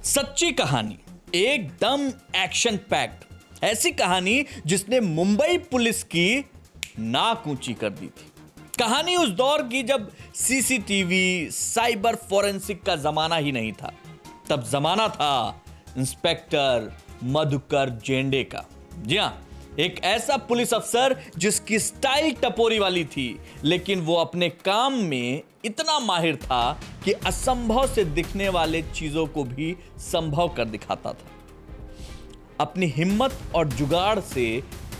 सच्ची कहानी, एकदम एक्शन पैक्ड, ऐसी कहानी जिसने मुंबई पुलिस की नाक ऊंची कर दी थी। कहानी उस दौर की जब सीसीटीवी, साइबर फोरेंसिक का जमाना ही नहीं था। तब जमाना था इंस्पेक्टर मधुकर जेंडे का। जी हां, एक ऐसा पुलिस अफसर जिसकी स्टाइल टपोरी वाली थी, लेकिन वो अपने काम में इतना माहिर था कि असंभव से दिखने वाले चीजों को भी संभव कर दिखाता था। अपनी हिम्मत और जुगाड़ से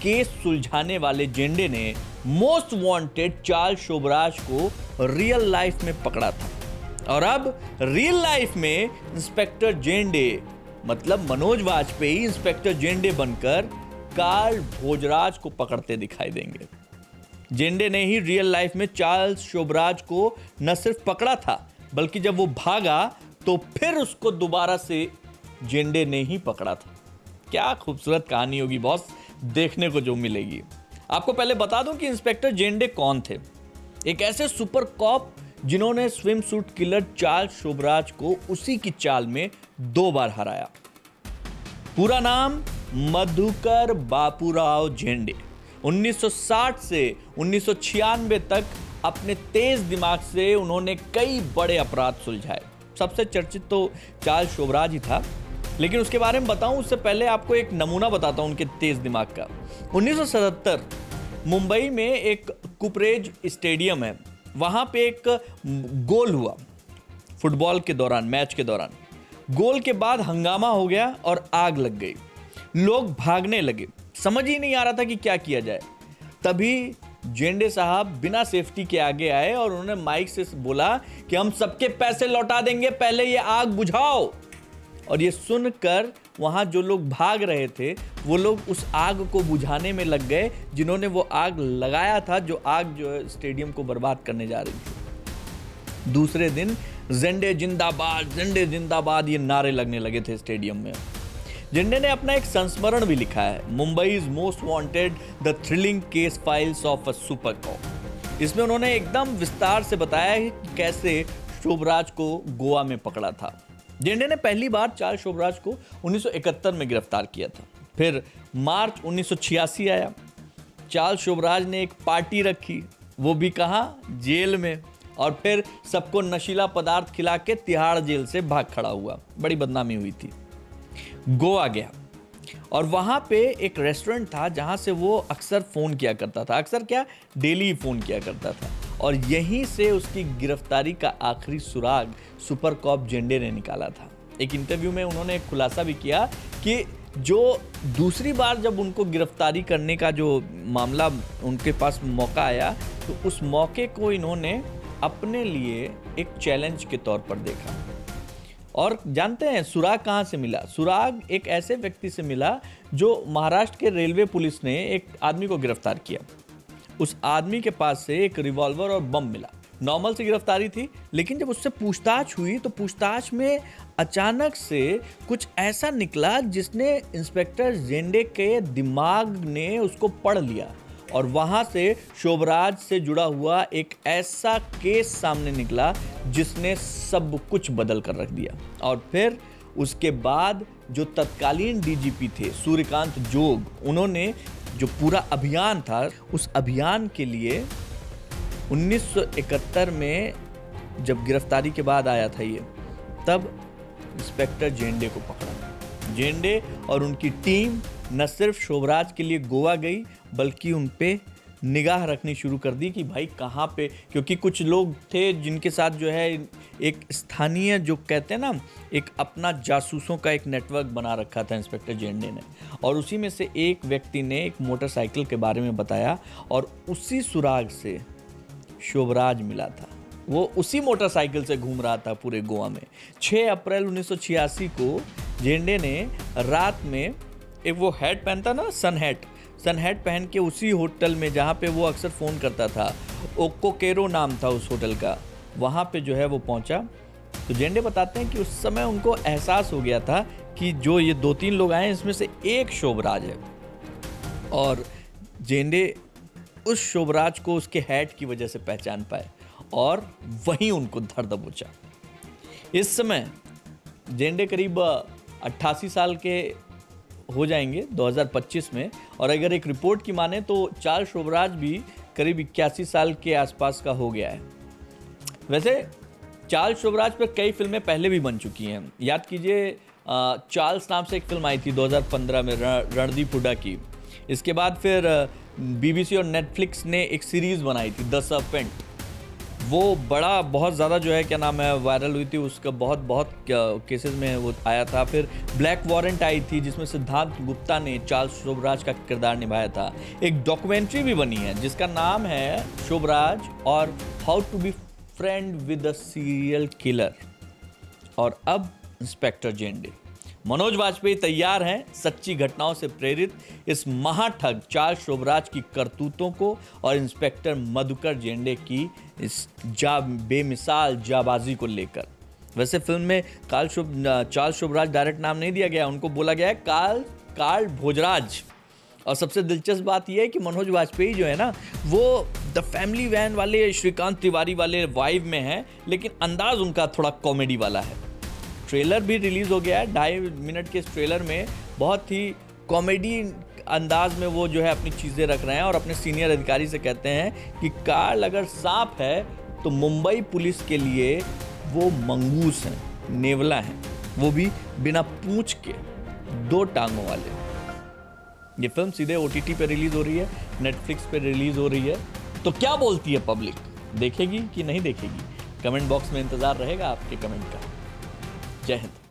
केस सुलझाने वाले जेंडे ने मोस्ट वांटेड चार्ल्स शोबराज को रियल लाइफ में पकड़ा था। और अब रियल लाइफ में इंस्पेक्टर जेंडे, मतलब मनोज वाजपेयी इंस्पेक्टर जेंडे बनकर कार्ल भोजराज को पकड़ते दिखाई देंगे। जेंडे ने ही रियल लाइफ में चार्ल्स शोबराज को न सिर्फ पकड़ा था, बल्कि जब वो भागा तो फिर उसको दोबारा से जेंडे ने ही पकड़ा था। क्या खूबसूरत कहानी होगी बॉस, देखने को जो मिलेगी। आपको पहले बता दूं कि इंस्पेक्टर जेंडे कौन थे। एक ऐसे सुपर कॉप जिन्होंने swim suit killer Charles Sobhraj को उसी की चाल में 2 बार हराया। पूरा नाम मधुकर बापूराव जेंडे। 1960 से 1996 तक अपने तेज दिमाग से उन्होंने कई बड़े अपराध सुलझाए। सबसे चर्चित तो चार्ल्स शोबराज ही था, लेकिन उसके बारे में बताऊं उससे पहले आपको एक नमूना बताता हूं उनके तेज दिमाग का। 1977 मुंबई में एक कुपरेज स्टेडियम है, वहां पे एक गोल हुआ फुटबॉल के दौरान, मैच के दौरान। गोल के बाद हंगामा हो गया और आग लग गई। लोग भागने लगे, समझ ही नहीं आ रहा था कि क्या किया जाए। तभी जेंडे साहब बिना सेफ्टी के आगे आए और उन्होंने माइक से बोला कि हम सबके पैसे लौटा देंगे, पहले ये आग बुझाओ। और ये सुनकर वहां जो लोग भाग रहे थे वो लोग उस आग को बुझाने में लग गए, जिन्होंने वो आग लगाया था, जो आग जो है स्टेडियम को बर्बाद करने जा रही थी। दूसरे दिन जेंडे जिंदाबाद ये नारे लगने लगे थे स्टेडियम में। जेंडे ने अपना एक संस्मरण भी लिखा है, Mumbai is most wanted the thrilling case files of a super cop. इसमें उन्होंने एकदम विस्तार से बताया है कि कैसे शोबराज को गोवा में पकड़ा था। जेंडे ने पहली बार चार्ल्स शोबराज को 1971 में गिरफ्तार किया था। फिर मार्च 1986 आया, चार्ल्स शोबराज ने एक पार्टी रखी, वो भी कहां, जेल में। और फिर सबको नशीला पदार्थ खिला के तिहाड़ जेल से भाग खड़ा हुआ। बड़ी बदनामी हुई थी। गोवा गया और वहां पे एक रेस्टोरेंट था जहां से वो अक्सर फोन किया करता था, अक्सर क्या, डेली फोन किया करता था। और यहीं से उसकी गिरफ्तारी का आखिरी सुराग सुपर कॉप जेंडे ने निकाला था। एक इंटरव्यू में उन्होंने एक खुलासा भी किया कि जो दूसरी बार जब उनको गिरफ्तारी करने का जो मामला उनके पास मौका आया, तो उस मौके को इन्होंने अपने लिए एक चैलेंज के तौर पर देखा। और जानते हैं सुराग कहाँ से मिला? सुराग एक ऐसे व्यक्ति से मिला जो महाराष्ट्र के रेलवे पुलिस ने एक आदमी को गिरफ्तार किया। उस आदमी के पास से एक रिवॉल्वर और बम मिला। नॉर्मल सी गिरफ्तारी थी, लेकिन जब उससे पूछताछ हुई तो पूछताछ में अचानक से कुछ ऐसा निकला जिसने इंस्पेक्टर जेंडे के दिमाग ने उसको पढ़ लिया। और वहां से शोबराज से जुड़ा हुआ एक ऐसा केस सामने निकला जिसने सब कुछ बदल कर रख दिया। और फिर उसके बाद जो तत्कालीन डीजीपी थे सूर्यकांत जोग, उन्होंने जो पूरा अभियान था, उस अभियान के लिए 1971 में जब गिरफ्तारी के बाद आया था ये, तब इंस्पेक्टर जेंडे को पकड़ा। जेंडे और उनकी टीम न सिर्फ शोबराज के लिए गोवा गई, बल्कि उन पे निगाह रखनी शुरू कर दी कि भाई कहाँ पे, क्योंकि कुछ लोग थे जिनके साथ जो है एक स्थानीय, जो कहते हैं ना, एक अपना जासूसों का एक नेटवर्क बना रखा था इंस्पेक्टर जेंडे ने। और उसी में से एक व्यक्ति ने एक मोटरसाइकिल के बारे में बताया और उसी सुराग से शोबराज मिला था। वो उसी मोटरसाइकिल से घूम रहा था पूरे गोवा में। 6 अप्रैल 1986 को जेंडे ने रात में एक वो हैट पहनता ना, सन हैट पहन के उसी होटल में जहाँ पे वो अक्सर फ़ोन करता था, ओकोकेरो नाम था उस होटल का, वहाँ पे जो है वो पहुँचा। तो जेंडे बताते हैं कि उस समय उनको एहसास हो गया था कि जो ये 2-3 लोग आए इसमें से एक शोबराज है। और जेंडे उस शोबराज को उसके हैट की वजह से पहचान पाए और वहीं उनको धर दबोचा। इस समय जेंडे करीब 88 साल के हो जाएंगे 2025 में, और अगर एक रिपोर्ट की माने तो चार्ल्स शोभराज भी करीब 81 साल के आसपास का हो गया है। वैसे चार्ल्स शोभराज पर कई फिल्में पहले भी बन चुकी हैं। याद कीजिए, चार्ल्स नाम से एक फिल्म आई थी 2015 में रणदीप हुड्डा की। इसके बाद फिर BBC और नेटफ्लिक्स ने एक सीरीज़ बनाई थी द सर्पेंट। वो बहुत ज़्यादा जो है क्या नाम है वायरल हुई थी, उसका बहुत केसेस में वो आया था। फिर ब्लैक वारंट आई थी जिसमें सिद्धार्थ गुप्ता ने चार्ल्स शोभराज का किरदार निभाया था। एक डॉक्यूमेंट्री भी बनी है जिसका नाम है शोभराज और how to be friend with a serial killer. और अब इंस्पेक्टर जेंडे। मनोज वाजपेयी तैयार हैं सच्ची घटनाओं से प्रेरित इस महाठग चार्ल्स शोभराज की करतूतों को और इंस्पेक्टर मधुकर जेंडे की इस बेमिसाल जाबाजी को लेकर। वैसे फिल्म में चार्ल्स शोभराज डायरेक्ट नाम नहीं दिया गया, उनको बोला गया है कार्ल भोजराज। और सबसे दिलचस्प बात यह है कि मनोज वाजपेयी जो है ना, वो द फैमिली वैन वाले श्रीकांत तिवारी वाले वाइब में है, लेकिन अंदाज उनका थोड़ा कॉमेडी वाला है। ट्रेलर भी रिलीज हो गया है। 2.5 मिनट के इस ट्रेलर में बहुत ही कॉमेडी अंदाज में वो जो है अपनी चीज़ें रख रहे हैं और अपने सीनियर अधिकारी से कहते हैं कि कार्ल अगर सांप है तो मुंबई पुलिस के लिए वो मंगूस हैं, नेवला हैं, वो भी बिना पूंछ के, 2 टांगों वाले। ये फिल्म सीधे OTT पे रिलीज हो रही है, नेटफ्लिक्स पे रिलीज हो रही है। तो क्या बोलती है पब्लिक, देखेगी कि नहीं देखेगी? कमेंट बॉक्स में इंतजार रहेगा आपके कमेंट का। जय हिंद।